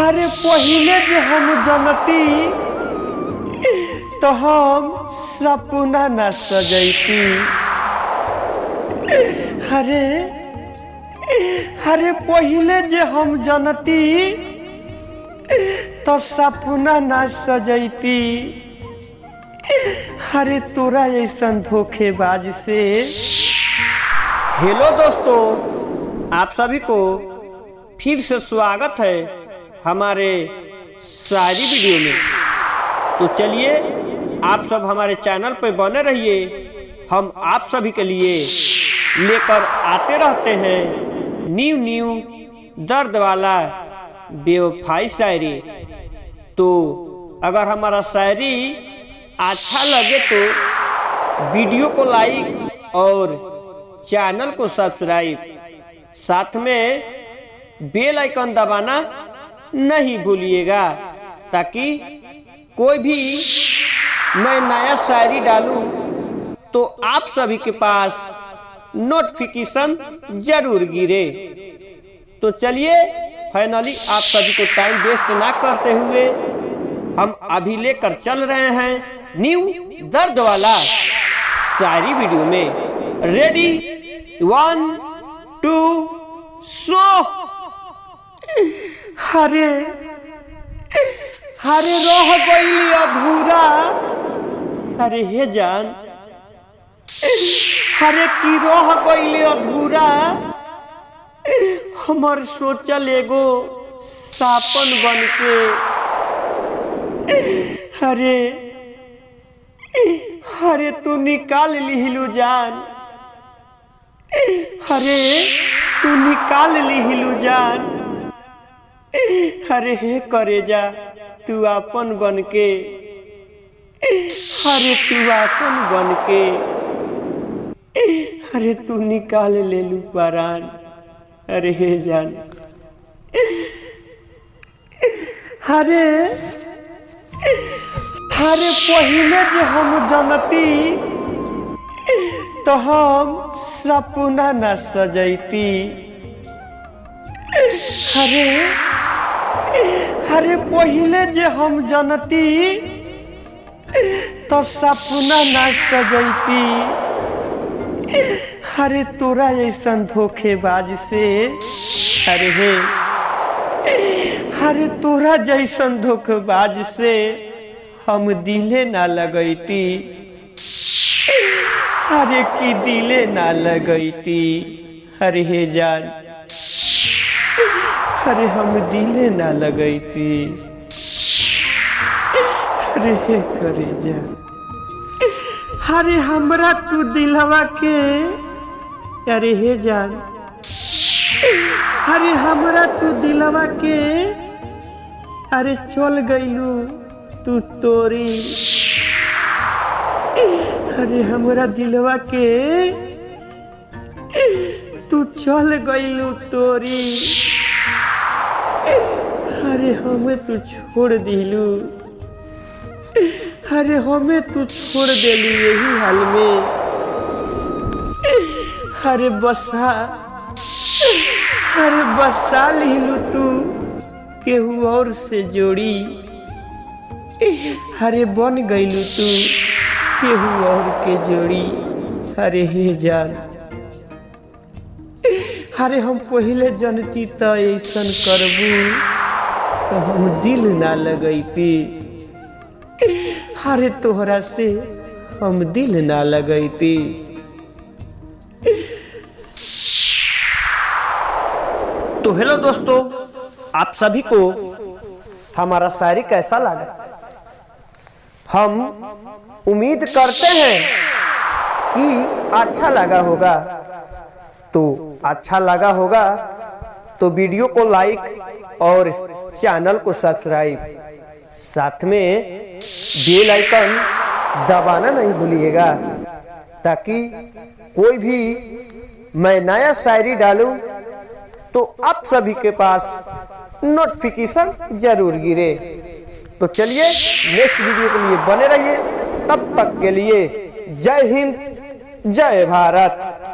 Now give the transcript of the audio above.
अरे पहिले जे हम जनती तो हम सपना न सजैती। अरे अरे पहिले जे हम जनती तो सपना न सजैती। अरे तोरा ऐसन धोखेबाज से। हेलो दोस्तों, आप सभी को फिर से स्वागत है हमारे शायरी वीडियो में। तो चलिए आप सब हमारे चैनल पर बने रहिए। हम आप सभी के लिए लेकर आते रहते हैं न्यू दर्द वाला बेवफाई शायरी। तो अगर हमारा शायरी अच्छा लगे तो वीडियो को लाइक और चैनल को सब्सक्राइब, साथ में बेल आइकन दबाना नहीं भूलिएगा, ताकि कोई भी मैं नया शायरी डालूं तो आप सभी के पास नोटिफिकेशन जरूर गिरे। तो चलिए फाइनली आप सभी को टाइम वेस्ट ना करते हुए हम अभी लेकर चल रहे हैं न्यू दर्द वाला शायरी वीडियो में। Ready 1 2 show. अरे रह गई अधूरा। अरे हे जान, अरे की रह गई अधूरा। हमर सोचल एगो सापन बन के। अरे तू निकाल लिहिलू जान। अरे तू निकाल लिहिलू जान। अरे हे करे जा तू आपन बन के। अरे तू आपन बन के। अरे तू निकाल ले लू परान। अरे हे जान। अरे पहिले जे हम जनती तो हम सपना न सजैती। अरे पहिले जे हम जनती तो सपना न सजैती। अरे तोरा ऐसन धोखेबाज से। अरे तोरा जैसन धोखेबाज से हम दिले ना लगैती। अरे की दिले ना लगैती। अरे हे जान, अरे हम दिले ना लगैती। अरे हे करे जा। अरे हमरा तू दिलवा के। अरे हे जान, अरे हमरा तू दिलवा के। अरे चल गईलू तू तोरी। अरे हमरा दिलवा के तू चल गईलू तोरी। अरे हमें तू छोड़ दिलू। अरे हमें तू छोड़ देलू यही हाल में। अरे बसा लिलू तू केहू और से जोड़ी। अरे बन गईलू तू केहू और के जोड़ी। अरे हे जान, अरे हम पहिले जनती तो ऐसन करबू तो हम दिल ना लगैती। अरे तोहरा से हम दिल ना लगैती। तो हेलो दोस्तों, आप सभी को हमारा शायरी कैसा लगा? हम उम्मीद करते हैं कि अच्छा लगा होगा। तो अच्छा लगा होगा तो वीडियो को लाइक और चैनल को सब्सक्राइब, साथ में बेल आइकन दबाना नहीं भूलिएगा, ताकि कोई भी मैं नया शायरी डालूं तो आप सभी के पास नोटिफिकेशन जरूर गिरे। तो चलिए नेक्स्ट वीडियो के लिए बने रहिए। तब तक के लिए जय हिंद, जय भारत।